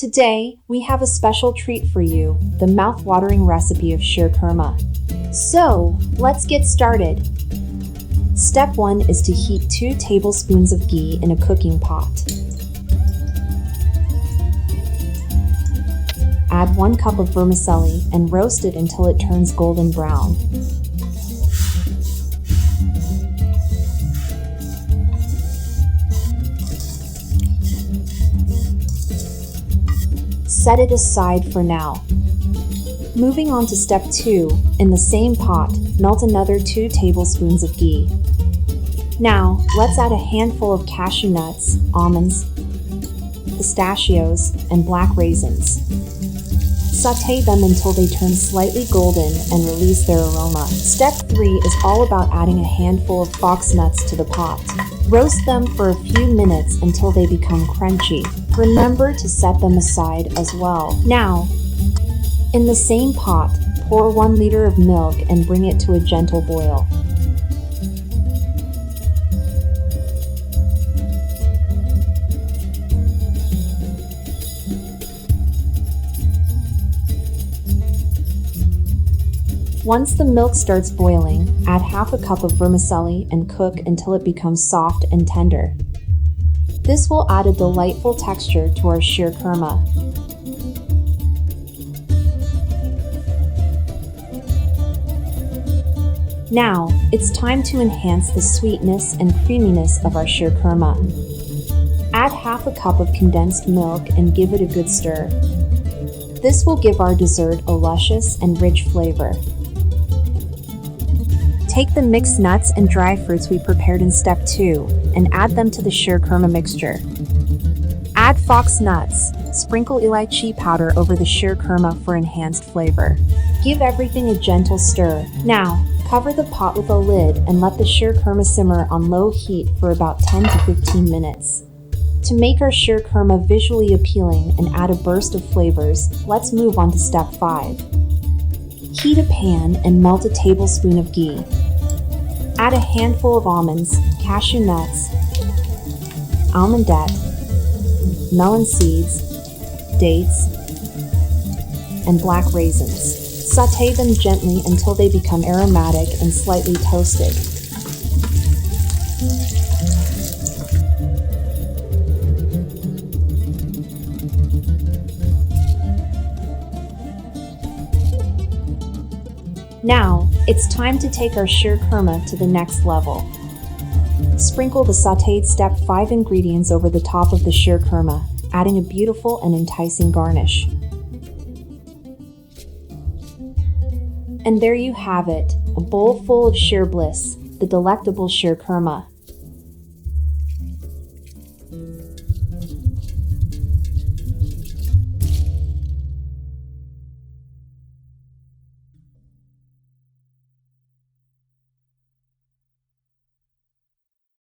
Today, we have a special treat for you, the mouth-watering recipe of Sheer Khurma. So, let's get started. Step 1 is to heat 2 tablespoons of ghee in a cooking pot. Add 1 cup of vermicelli and roast it until it turns golden brown. Set it aside for now. Moving on to step 2, in the same pot, melt another 2 tablespoons of ghee. Now, let's add a handful of cashew nuts, almonds, pistachios, and black raisins. Sauté them until they turn slightly golden and release their aroma. Step 3 is all about adding a handful of fox nuts to the pot. Roast them for a few minutes until they become crunchy. Remember to set them aside as well. Now, in the same pot, pour 1 liter of milk and bring it to a gentle boil. Once the milk starts boiling, add half a cup of vermicelli and cook until it becomes soft and tender. This will add a delightful texture to our Sheer Khurma. Now, it's time to enhance the sweetness and creaminess of our Sheer Khurma. Add half a cup of condensed milk and give it a good stir. This will give our dessert a luscious and rich flavor. Take the mixed nuts and dry fruits we prepared in step 2 and add them to the Sheer Khurma mixture. Add fox nuts, sprinkle elaichi powder over the Sheer Khurma for enhanced flavor. Give everything a gentle stir. Now, cover the pot with a lid and let the Sheer Khurma simmer on low heat for about 10 to 15 minutes. To make our Sheer Khurma visually appealing and add a burst of flavors, let's move on to step 5. Heat a pan and melt a tablespoon of ghee. Add a handful of almonds, cashew nuts, almondette, melon seeds, dates, and black raisins. Sauté them gently until they become aromatic and slightly toasted. Now, it's time to take our Sheer Khurma to the next level. Sprinkle the sautéed step 5 ingredients over the top of the Sheer Khurma, adding a beautiful and enticing garnish. And there you have it, a bowl full of sheer bliss, the delectable Sheer Khurma.